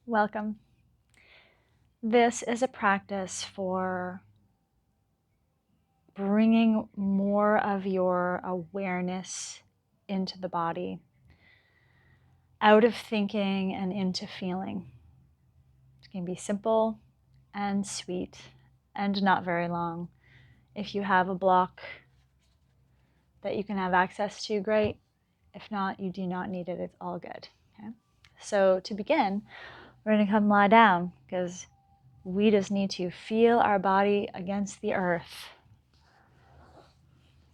Welcome. This is a practice for bringing more of your awareness into the body, out of thinking and into feeling. It can be simple and sweet and not very long. If you have a block that you can have access to, great. If not, you do not need it. It's all good. Okay? So to begin, we're going to come lie down because we just need to feel our body against the earth.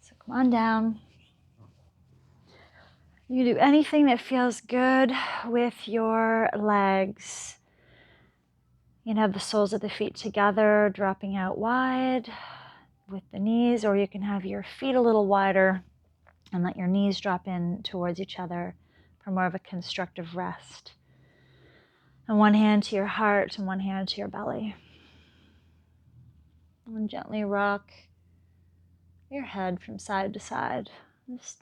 So come on down. You can do anything that feels good with your legs. You can have the soles of the feet together, dropping out wide with the knees, or you can have your feet a little wider and let your knees drop in towards each other for more of a constructive rest. And one hand to your heart and one hand to your belly. And gently rock your head from side to side. Just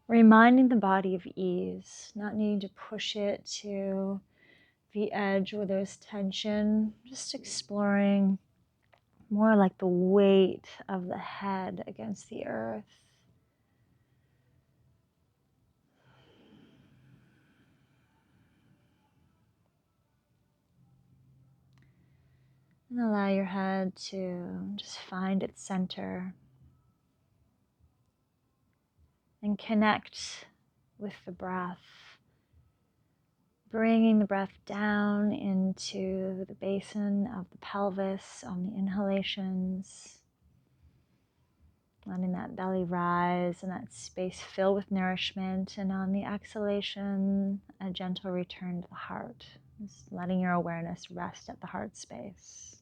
reminding the body of ease, not needing to push it to the edge where there's tension, just exploring more like the weight of the head against the earth. And allow your head to just find its center and connect with the breath. Bringing the breath down into the basin of the pelvis on the inhalations. Letting that belly rise and that space fill with nourishment. And on the exhalation, a gentle return to the heart. Just letting your awareness rest at the heart space.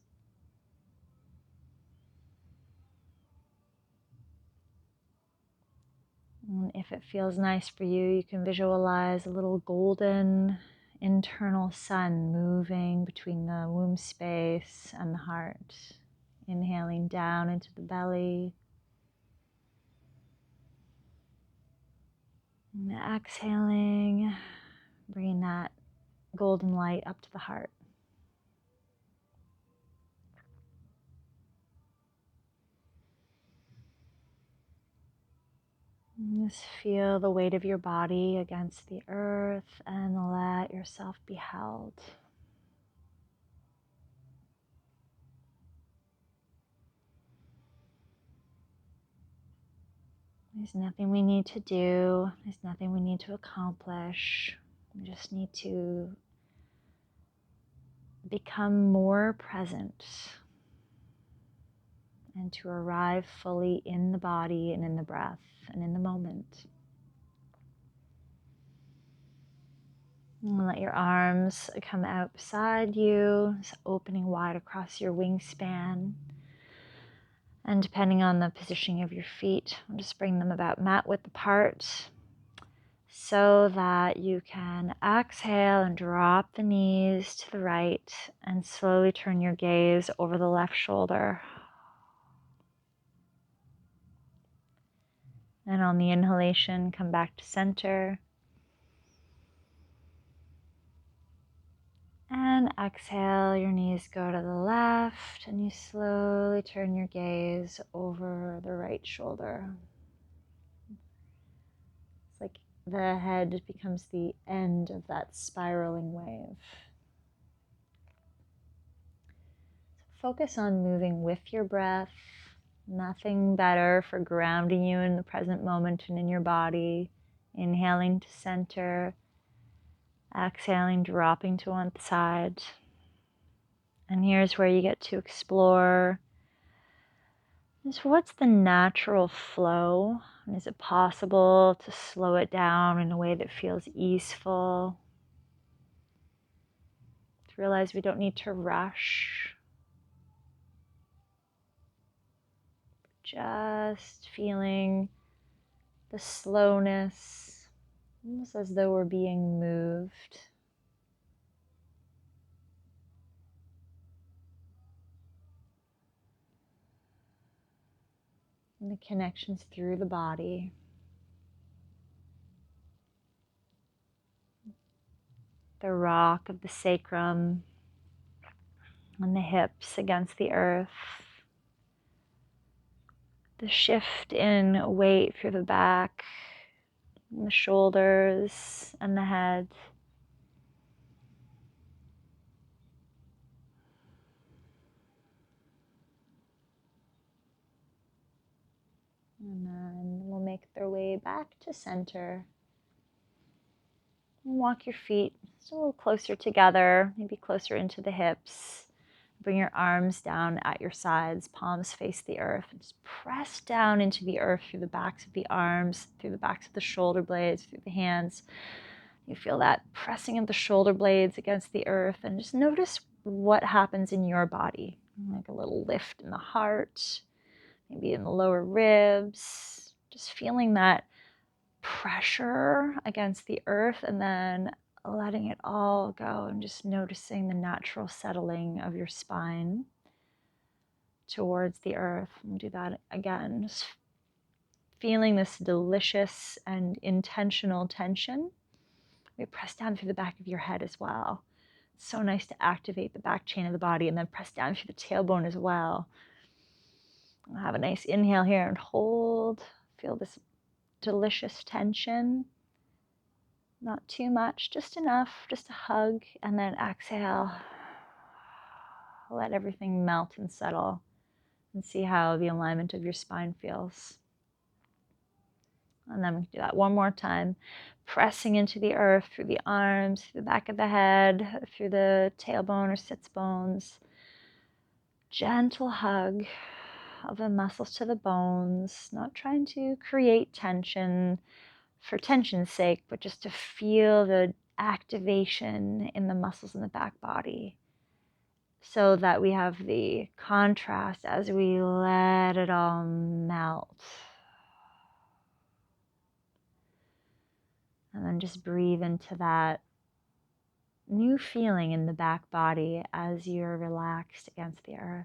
And if it feels nice for you, you can visualize a little golden internal sun moving between the womb space and the heart. Inhaling down into the belly. And exhaling, bringing that golden light up to the heart. And just feel the weight of your body against the earth and let yourself be held. There's nothing we need to do. There's nothing we need to accomplish. We just need to become more present and to arrive fully in the body and in the breath and in the moment. And let your arms come out beside you, just opening wide across your wingspan. And depending on the positioning of your feet, I'll just bring them about mat width apart so that you can exhale and drop the knees to the right and slowly turn your gaze over the left shoulder. And on the inhalation, come back to center. And exhale, your knees go to the left and you slowly turn your gaze over the right shoulder. It's like the head becomes the end of that spiraling wave. So focus on moving with your breath. Nothing better for grounding you in the present moment and in your body. Inhaling to center. Exhaling, dropping to one side. And here's where you get to explore just what's the natural flow? And is it possible to slow it down in a way that feels easeful? To realize we don't need to rush. Just feeling the slowness, almost as though we're being moved. And the connections through the body. the rock of the sacrum and the hips against the earth. The shift in weight through the back, and the shoulders, and the head. And then we'll make their way back to center. And walk your feet just a little closer together, maybe closer into the hips. Bring your arms down at your sides, palms face the earth, and just press down into the earth through the backs of the arms, through the backs of the shoulder blades, through the hands. You feel that pressing of the shoulder blades against the earth, and just notice what happens in your body. Like a little lift in the heart, maybe in the lower ribs, just feeling that pressure against the earth and then letting it all go and just noticing the natural settling of your spine towards the earth. And do that again, just feeling this delicious and intentional tension. We press down through the back of your head as well. It's so nice to activate the back chain of the body and then press down through the tailbone as well. I'll have a nice inhale here and hold. Feel this delicious tension. Not too much, just enough, just a hug, and then exhale. Let everything melt and settle, and see how the alignment of your spine feels. And then we can do that one more time, pressing into the earth through the arms, through the back of the head, through the tailbone or sits bones. Gentle hug of the muscles to the bones, not trying to create tension for tension's sake, but just to feel the activation in the muscles in the back body so that we have the contrast as we let it all melt. And then just breathe into that new feeling in the back body as you're relaxed against the earth.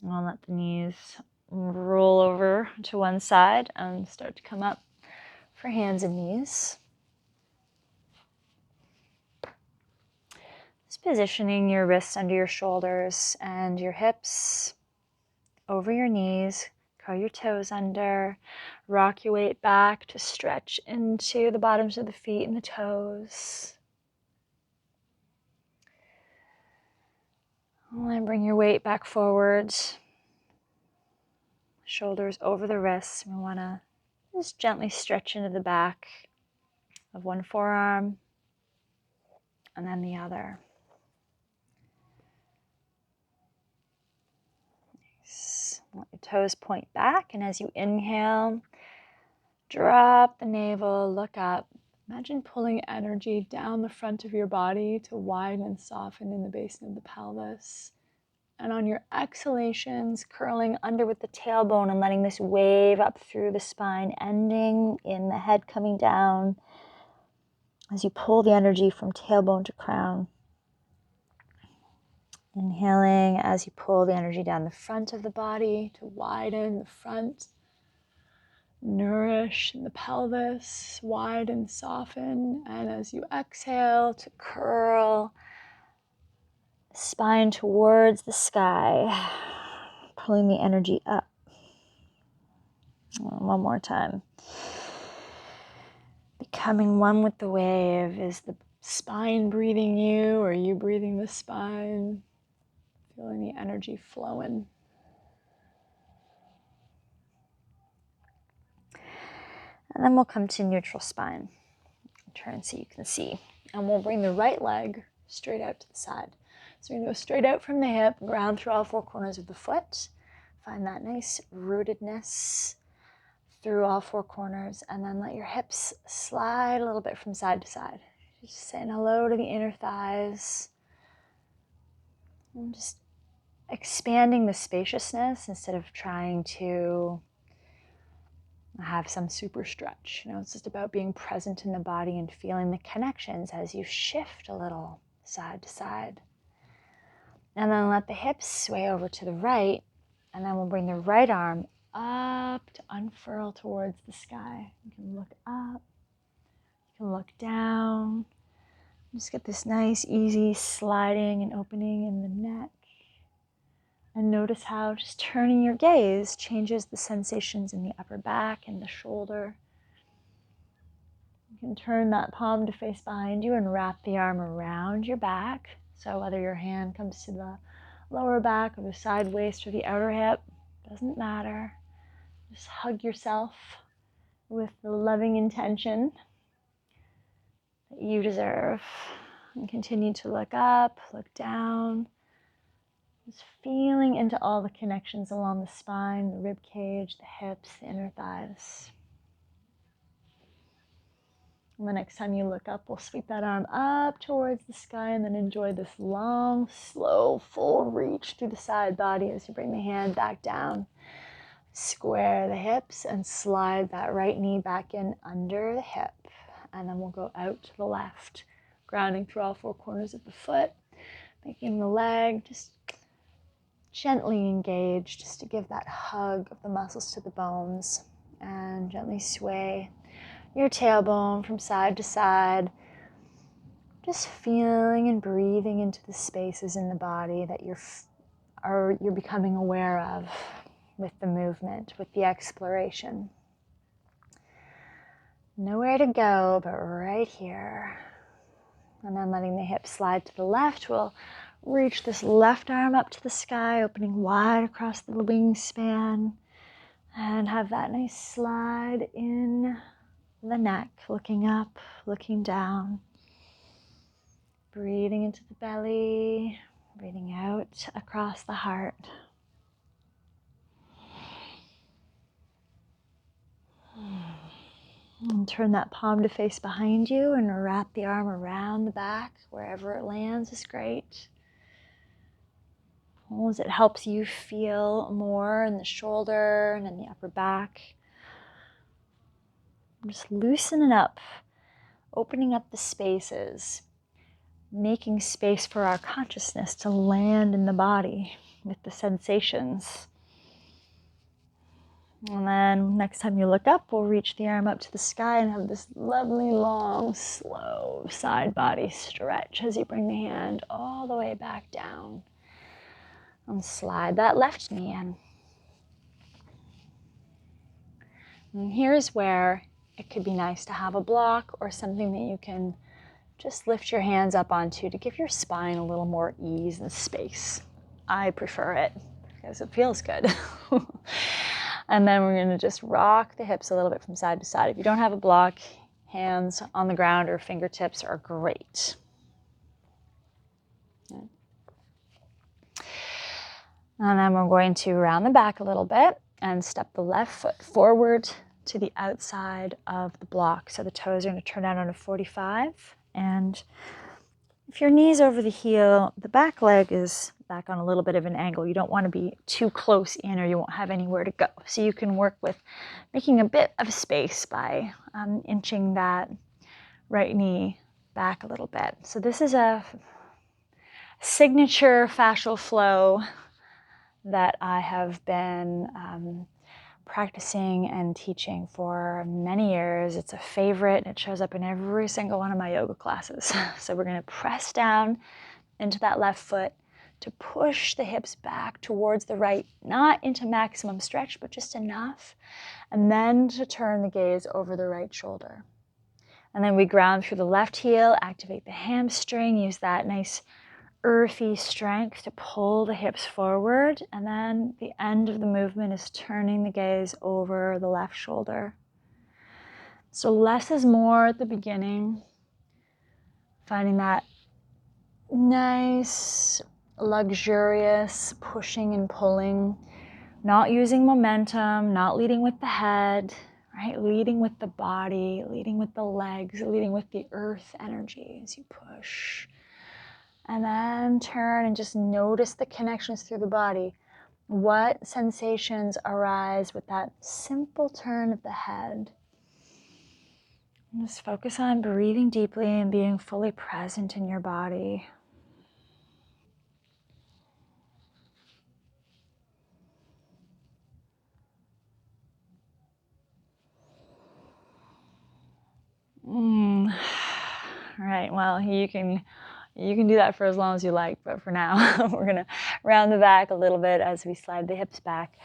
I'll let the knees roll over to one side and start to come up for hands and knees. Just positioning your wrists under your shoulders and your hips over your knees. Curl your toes under. Rock your weight back to stretch into the bottoms of the feet and the toes. And then bring your weight back forwards. Shoulders over the wrists. We want to just gently stretch into the back of one forearm and then the other. Nice. Let your toes point back, and as you inhale, drop the navel, look up. Imagine pulling energy down the front of your body to widen and soften in the basin of the pelvis. And on your exhalations, curling under with the tailbone and letting this wave up through the spine, ending in the head coming down as you pull the energy from tailbone to crown. Inhaling as you pull the energy down the front of the body to widen the front. Nourish in the pelvis, widen, soften, and as you exhale to curl spine towards the sky, pulling the energy up. One more time. Becoming one with the wave. Is the spine breathing you, or are you breathing the spine? Feeling the energy flowing. And then we'll come to neutral spine. Turn so you can see. And we'll bring the right leg straight out to the side. So we're going to go straight out from the hip, ground through all four corners of the foot. Find that nice rootedness through all four corners, and then let your hips slide a little bit from side to side. Just saying hello to the inner thighs. And just expanding the spaciousness instead of trying to have some super stretch. It's just about being present in the body and feeling the connections as you shift a little side to side. And then let the hips sway over to the right, and then we'll bring the right arm up to unfurl towards the sky. You can look up. Look down. Just get this nice, easy sliding and opening in the neck. And notice how just turning your gaze changes the sensations in the upper back and the shoulder. You can turn that palm to face behind you and wrap the arm around your back. So whether your hand comes to the lower back or the side waist or the outer hip, doesn't matter. Just hug yourself with the loving intention that you deserve. And continue to look up, look down. Just feeling into all the connections along the spine, the rib cage, the hips, the inner thighs. And the next time you look up, we'll sweep that arm up towards the sky and then enjoy this long, slow, full reach through the side body as you bring the hand back down. Square the hips and slide that right knee back in under the hip. And then we'll go out to the left, grounding through all four corners of the foot, making the leg just gently engage, just to give that hug of the muscles to the bones, and gently sway your tailbone from side to side, just feeling and breathing into the spaces in the body that you're becoming aware of with the movement, with the exploration. Nowhere to go but right here. And then letting the hips slide to the left, we'll reach this left arm up to the sky, opening wide across the wingspan, and have that nice slide in the neck, looking up, looking down, breathing into the belly, breathing out across the heart. And turn that palm to face behind you and wrap the arm around the back. Wherever it lands is great. As it helps you feel more in the shoulder and in the upper back. Just loosening up, opening up the spaces, making space for our consciousness to land in the body with the sensations. And then next time you look up, we'll reach the arm up to the sky and have this lovely, long, slow side body stretch as you bring the hand all the way back down. And slide that left knee in. And here's where it could be nice to have a block or something that you can just lift your hands up onto to give your spine a little more ease and space. I prefer it because it feels good. And then we're going to just rock the hips a little bit from side to side. If you don't have a block, hands on the ground or fingertips are great. And then we're going to round the back a little bit and step the left foot forward to the outside of the block. So the toes are going to turn out on a 45. And if your knee's over the heel, the back leg is back on a little bit of an angle. You don't want to be too close in or you won't have anywhere to go. So you can work with making a bit of space by inching that right knee back a little bit. So this is a signature fascial flow that I have been practicing and teaching for many years. It's a favorite. It shows up in every single one of my yoga classes. So we're going to press down into that left foot to push the hips back towards the right, not into maximum stretch, but just enough. And then to turn the gaze over the right shoulder. And then we ground through the left heel, activate the hamstring, use that nice earthy strength to pull the hips forward, and then the end of the movement is turning the gaze over the left shoulder. So less is more at the beginning, finding that nice, luxurious pushing and pulling, not using momentum, not leading with the head, right? Leading with the body, leading with the legs, leading with the earth energy as you push. And then turn and just notice the connections through the body. What sensations arise with that simple turn of the head? And just focus on breathing deeply and being fully present in your body. right, well, you can do that for as long as you like, but for now, we're gonna round the back a little bit as we slide the hips back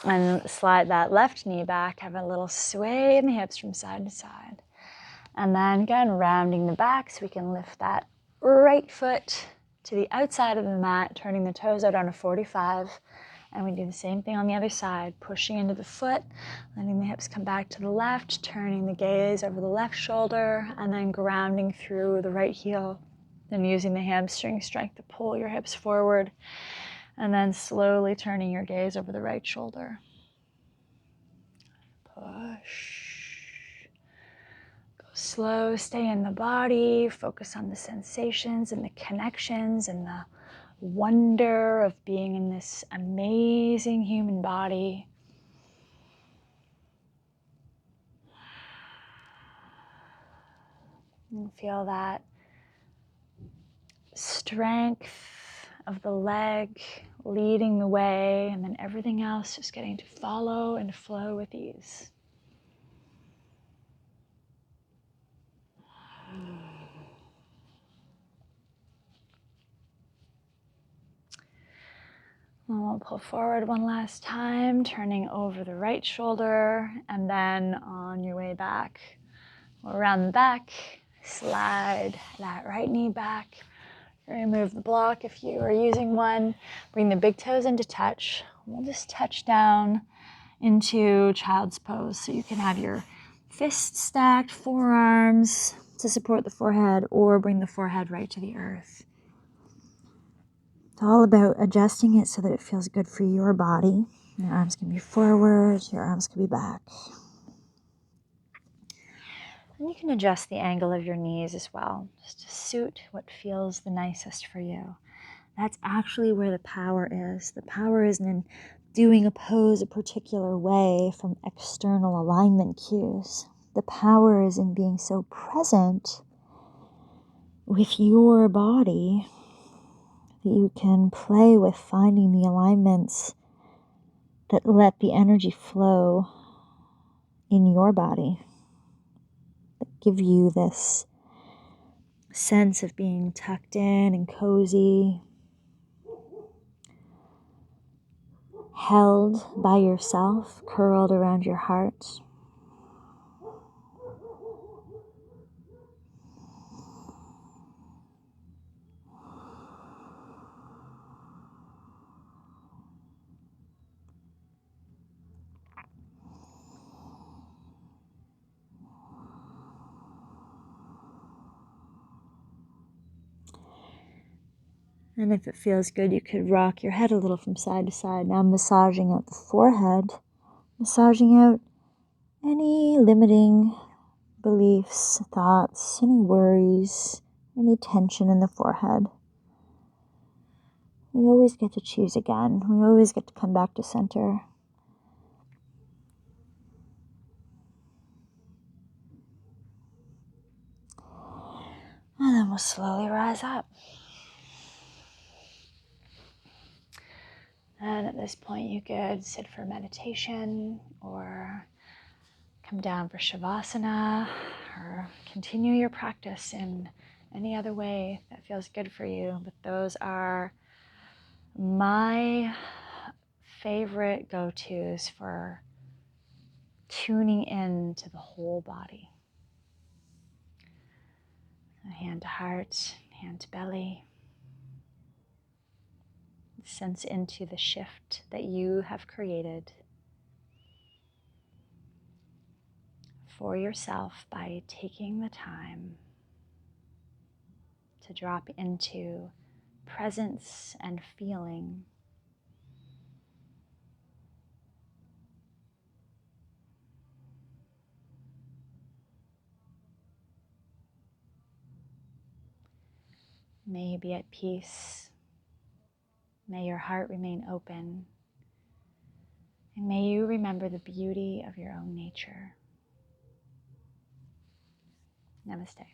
and slide that left knee back, have a little sway in the hips from side to side. And then again, rounding the back so we can lift that right foot to the outside of the mat, turning the toes out on a 45. And we do the same thing on the other side, pushing into the foot, letting the hips come back to the left, turning the gaze over the left shoulder, and then grounding through the right heel. Then using the hamstring strength to pull your hips forward, and then slowly turning your gaze over the right shoulder. Push. Go slow, stay in the body, focus on the sensations and the connections and the wonder of being in this amazing human body. And feel that strength of the leg leading the way, and then everything else just getting to follow and flow with ease. And we'll pull forward one last time, turning over the right shoulder, and then on your way back, around the back, slide that right knee back. Remove the block if you are using one. Bring the big toes into touch. We'll just touch down into child's pose. So you can have your fists stacked, forearms to support the forehead, or bring the forehead right to the earth. It's all about adjusting it so that it feels good for your body. Your arms can be forward, your arms can be back. And you can adjust the angle of your knees as well, just to suit what feels the nicest for you. That's actually where the power is. The power isn't in doing a pose a particular way from external alignment cues. The power is in being so present with your body that you can play with finding the alignments that let the energy flow in your body, that give you this sense of being tucked in and cozy, held by yourself, curled around your heart. And if it feels good, you could rock your head a little from side to side. Now massaging out the forehead, massaging out any limiting beliefs, thoughts, any worries, any tension in the forehead. We always get to choose again. We always get to come back to center. And then we'll slowly rise up. And at this point, you could sit for meditation or come down for Shavasana or continue your practice in any other way that feels good for you. But those are my favorite go-tos for tuning in to the whole body. Hand to heart, hand to belly. Sense into the shift that you have created for yourself by taking the time to drop into presence and feeling. May you be at peace. May your heart remain open. And may you remember the beauty of your own nature. Namaste.